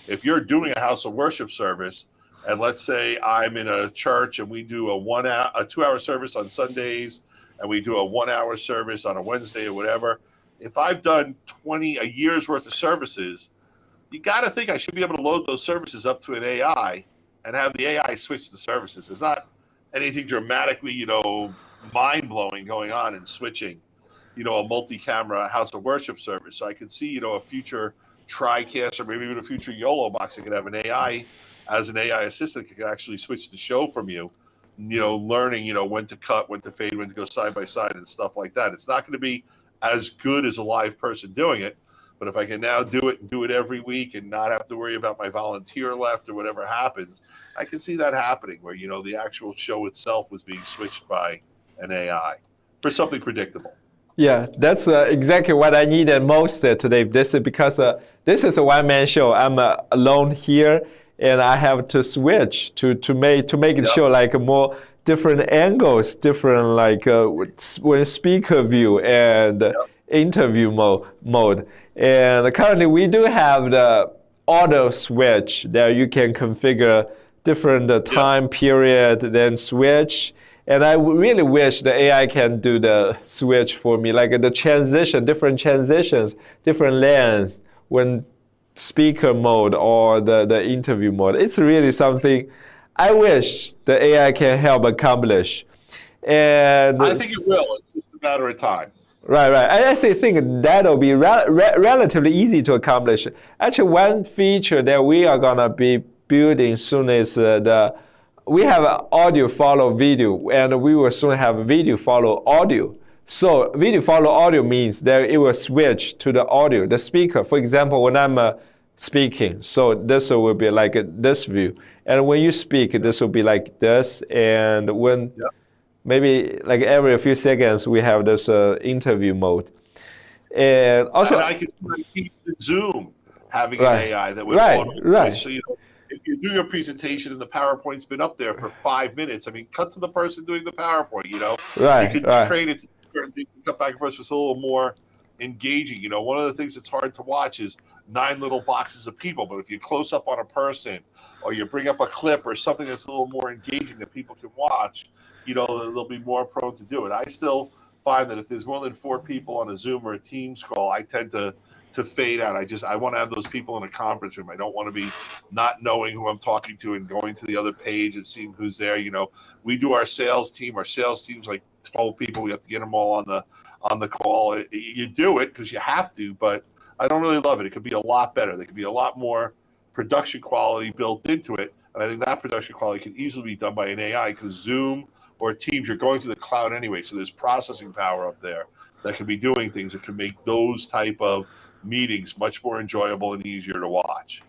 if you're doing a house of worship service, and let's say I'm in a church and we do a 2-hour service on Sundays and we do a 1-hour service on a Wednesday or whatever, if I've done a year's worth of services, you got to think I should be able to load those services up to an AI and have the AI switch the services. There's not anything dramatically, mind-blowing going on in switching, a multi-camera house of worship service. So I could see, a future TriCast or maybe even a future YOLO box that could have an AI as an AI assistant that could actually switch the show from you, learning, when to cut, when to fade, when to go side by side and stuff like that. It's not going to be as good as a live person doing it, but if I can now do it every week and not have to worry about my volunteer left or whatever happens, I can see that happening where, the actual show itself was being switched by an AI for something predictable. Yeah, that's exactly what I needed most today. This is because this is a one-man show. I'm alone here, and I have to switch to make it show like more different angles, different with speaker view and interview mode. And currently we do have the auto switch that you can configure different time period, then switch. And I really wish the AI can do the switch for me, like the transition, different transitions, different lengths when speaker mode or the interview mode. It's really something I wish the AI can help accomplish. And I think it will. It's just a matter of time. Right. I actually think that'll be relatively easy to accomplish. Actually, one feature that we are going to be building soon is we have audio follow video, and we will soon have video follow audio. So video follow audio means that it will switch to the audio, the speaker. For example, when I'm speaking, so this will be like this view. And when you speak, this will be like this. And when maybe like every few seconds, we have this interview mode. And also, I can see Zoom having an AI that would switch. So if you're doing a presentation and the PowerPoint's been up there for 5 minutes, I mean, cut to the person doing the PowerPoint. You could train it to certain things, cut back and forth, so it's a little more engaging. One of the things that's hard to watch is 9 little boxes of people, but if you close up on a person or you bring up a clip or something that's a little more engaging that people can watch, they'll be more prone to do it. I still find that if there's more than 4 people on a Zoom or a Teams call, I tend to fade out. I want to have those people in a conference room. I don't want to be not knowing who I'm talking to and going to the other page and seeing who's there. We do our sales team. Our sales team's like 12 people. We have to get them all on the call. You do it because you have to, but I don't really love it. It could be a lot better. There could be a lot more production quality built into it. And I think that production quality can easily be done by an AI because Zoom or Teams, you're going to the cloud anyway. So there's processing power up there that can be doing things that can make those type of meetings much more enjoyable and easier to watch.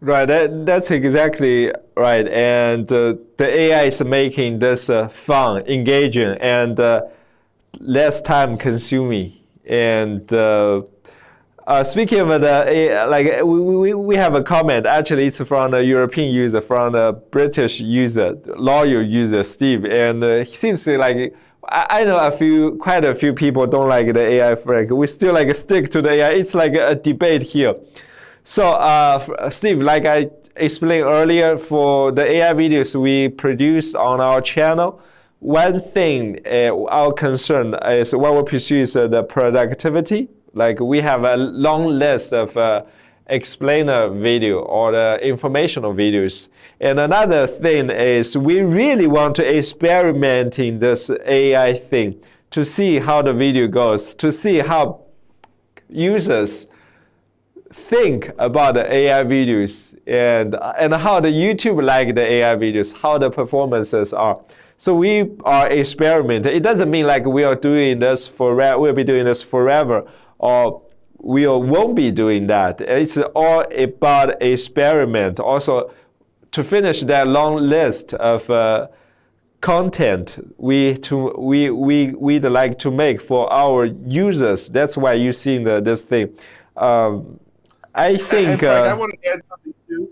Right, that's exactly right. And the AI is making this fun, engaging, and less time consuming. And speaking of the, we have a comment. Actually, it's from a European user, from a British user, loyal user, Steve. And he seems to like, I know quite a few people don't like the AI framework. We still stick to the AI. It's like a debate here. So, Steve, like I explained earlier, for the AI videos we produced on our channel, one thing, our concern is what we pursue is the productivity. Like we have a long list of explainer video or the informational videos. And another thing is we really want to experiment in this AI thing to see how the video goes, to see how users think about the AI videos and how the YouTube like the AI videos, how the performances are. So we are experimenting. It doesn't mean like we are doing this forever, we'll be doing this forever, or we won't be doing that. It's all about experiment. Also, to finish that long list of content we'd like to make for our users. That's why you're seeing this thing. I think. And Frank, I want to add something too.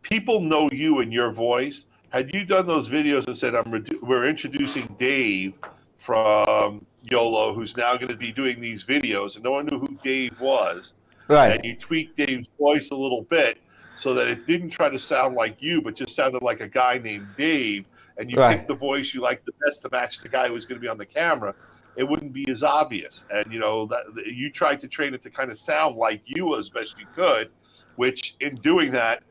People know you and your voice. Had you done those videos and said, we're introducing Dave from YOLO, who's now going to be doing these videos, and no one knew who Dave was, right. and you tweaked Dave's voice a little bit so that it didn't try to sound like you, but just sounded like a guy named Dave, and you picked the voice you liked the best to match the guy who was going to be on the camera, it wouldn't be as obvious. And, you know, that you tried to train it to kind of sound like you as best you could, which in doing that,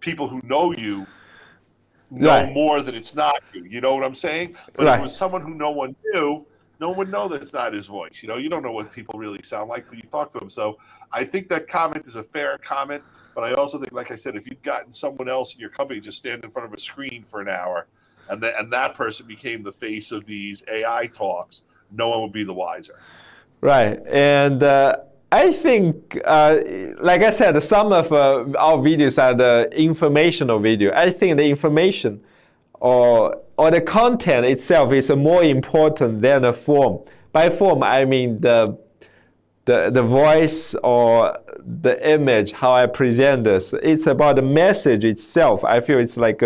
people who know you know more that it's not you. You know what I'm saying? But if it was someone who no one knew, no one would know that it's not his voice. You know, you don't know what people really sound like till you talk to them. So I think that comment is a fair comment. But I also think, like I said, if you'd gotten someone else in your company just stand in front of a screen for an hour and that person became the face of these AI talks, no one would be the wiser. Right. And I think, like I said, some of our videos are the informational video. I think the information or the content itself is more important than the form. By form, I mean the voice or the image, how I present this. It's about the message itself. I feel it's like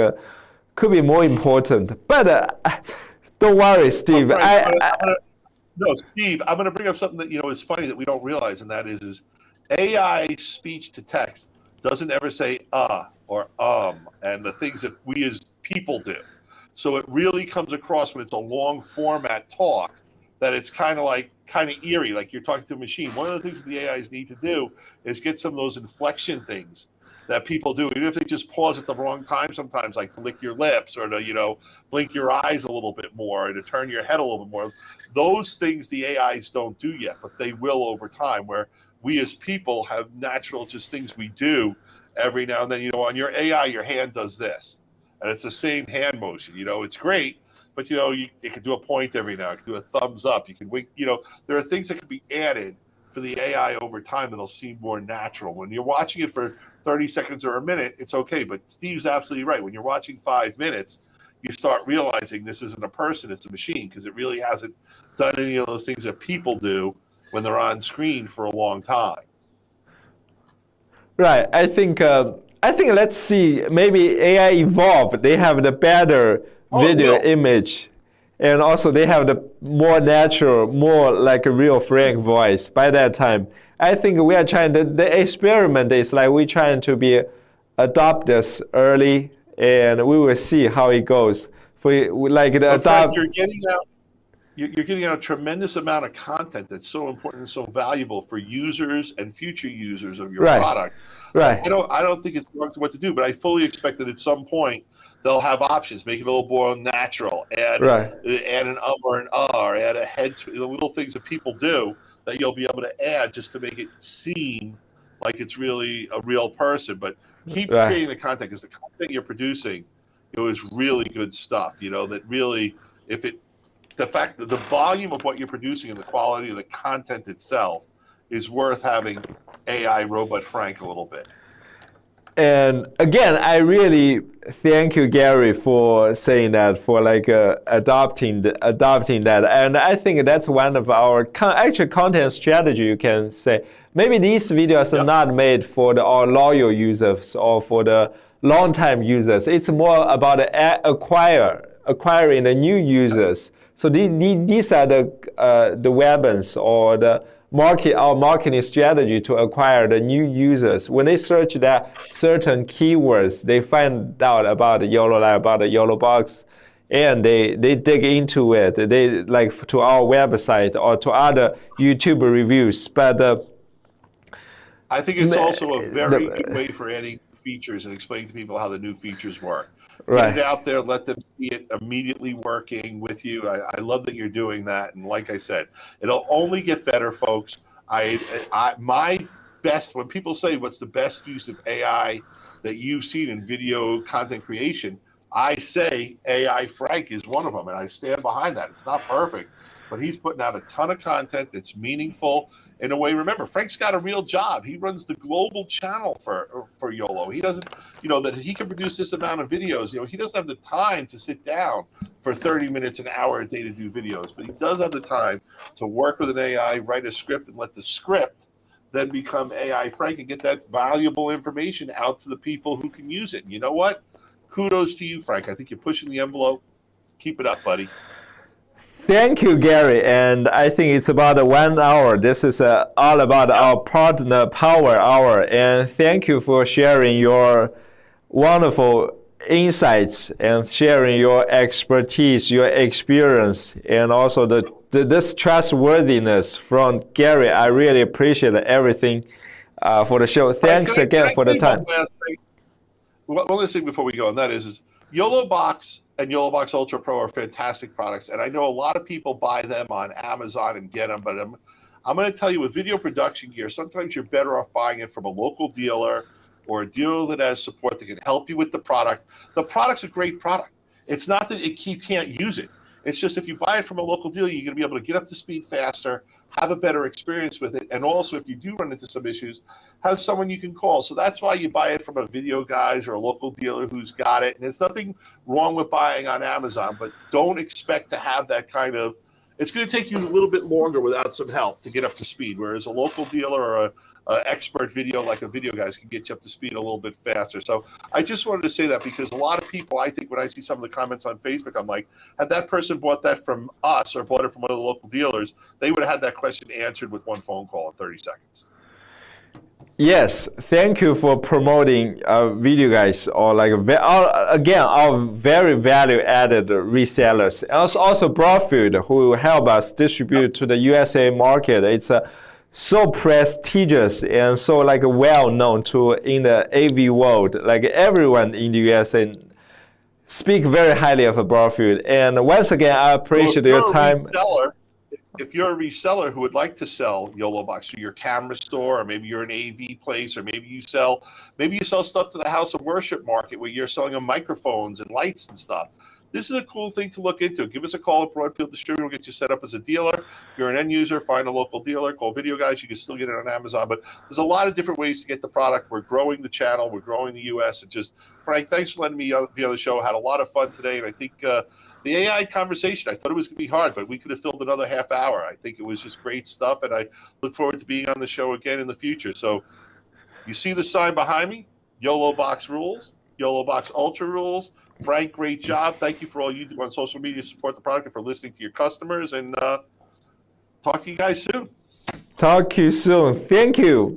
could be more important. But don't worry, Steve. No, Steve, I'm going to bring up something that, you know, is funny that we don't realize, and that is AI speech to text doesn't ever say or and the things that we as people do. So it really comes across when it's a long format talk that it's kind of eerie, like you're talking to a machine. One of the things that the AIs need to do is get some of those inflection things that people do, even if they just pause at the wrong time sometimes, like to lick your lips or to, you know, blink your eyes a little bit more or to turn your head a little bit more. Those things the AIs don't do yet, but they will over time, where we as people have natural just things we do every now and then. You know, on your AI, your hand does this, and it's the same hand motion. You know, it's great, but, you know, you can do a point every now, you can do a thumbs up, you can wink. You know, there are things that can be added for the AI over time that'll seem more natural. When you're watching it for 30 seconds or a minute, it's okay. But Steve's absolutely right. When you're watching 5 minutes, you start realizing this isn't a person, it's a machine, because it really hasn't done any of those things that people do when they're on screen for a long time. Right. I think let's see, maybe AI evolved. They have the better video image. And also they have the more natural, more like a real Frank voice by that time. I think we are trying to, the experiment is like we're trying to adopt this early, and we will see how it goes. Frank, you're getting out a tremendous amount of content that's so important and so valuable for users and future users of your product. Right. I don't think it's what to do, but I fully expect that at some point they'll have options, make it a little more natural, add an or an or add a head, the little things that people do that you'll be able to add just to make it seem like it's really a real person. But keep creating the content, because the content you're producing, it was really good stuff. You know, that really, the fact that the volume of what you're producing and the quality of the content itself is worth having AI Robot Frank a little bit. And again, I really thank you, Gary, for saying that, for adopting that. And I think that's one of our actual content strategy, you can say. Maybe these videos are not made for our loyal users or for the long-time users. It's more about acquiring the new users. So these are the weapons or our marketing strategy to acquire the new users. When they search that certain keywords, they find out about the YOLO Live, about the YOLO Box, and they dig into it. They like to our website or to other YouTube reviews. But I think it's also a very good way for adding features and explaining to people how the new features work. Get it out there, let them see it immediately working with you. I love that you're doing that. And like I said, it'll only get better, folks. My best, when people say what's the best use of AI that you've seen in video content creation, I say AI Frank is one of them. And I stand behind that. It's not perfect, but he's putting out a ton of content that's meaningful in a way. Remember, Frank's got a real job. He runs the global channel for YOLO. He doesn't, that he can produce this amount of videos. He doesn't have the time to sit down for 30 minutes, an hour a day to do videos, but he does have the time to work with an AI, write a script, and let the script then become AI Frank and get that valuable information out to the people who can use it. And you know what? Kudos to you, Frank. I think you're pushing the envelope. Keep it up, buddy. Thank you, Gary. And I think it's about 1 hour. This is all about our partner power hour. And thank you for sharing your wonderful insights and sharing your expertise, your experience, and also this trustworthiness from Gary. I really appreciate everything for the show. Thanks again for the time. One last thing before we go, and that is YOLO Box and YOLO Box Ultra Pro are fantastic products, and I know a lot of people buy them on Amazon and get them, but I'm going to tell you, with video production gear, sometimes you're better off buying it from a local dealer or a dealer that has support that can help you with the product. The product's a great product. It's not that you can't use it. It's just if you buy it from a local dealer, you're going to be able to get up to speed faster, have a better experience with it, and also if you do run into some issues, have someone you can call. So that's why you buy it from a Video Guys or a local dealer who's got it. And there's nothing wrong with buying on Amazon, but don't expect to have that kind of, it's going to take you a little bit longer without some help to get up to speed, whereas a local dealer or a expert video like a Video Guys can get you up to speed a little bit faster. So I just wanted to say that because a lot of people, I think when I see some of the comments on Facebook, I'm like, had that person bought that from us or bought it from one of the local dealers, they would have had that question answered with one phone call in 30 seconds. Yes, thank you for promoting Video Guys, or like again our very value-added resellers. Also Broadfield, who help us distribute to the USA market. It's so prestigious and so like well known to in the AV world. Like everyone in the USA speak very highly of Broadfield. And once again, I appreciate your time. If you're a reseller who would like to sell YOLO Box through your camera store, or maybe you're an AV place, or maybe you sell stuff to the house of worship market where you're selling them microphones and lights and stuff. This is a cool thing to look into. Give us a call at Broadfield Distributor. We'll get you set up as a dealer. If you're an end user, find a local dealer. Call Video Guys. You can still get it on Amazon. But there's a lot of different ways to get the product. We're growing the channel. We're growing the U.S. And just, Frank, thanks for letting me be on the show. I had a lot of fun today. And I think the AI conversation, I thought it was going to be hard, but we could have filled another half hour. I think it was just great stuff. And I look forward to being on the show again in the future. So you see the sign behind me? YOLO Box rules. YOLO Box Ultra rules. Frank, great job. Thank you for all you do on social media to support the product and for listening to your customers. And talk to you guys soon. Talk to you soon. Thank you.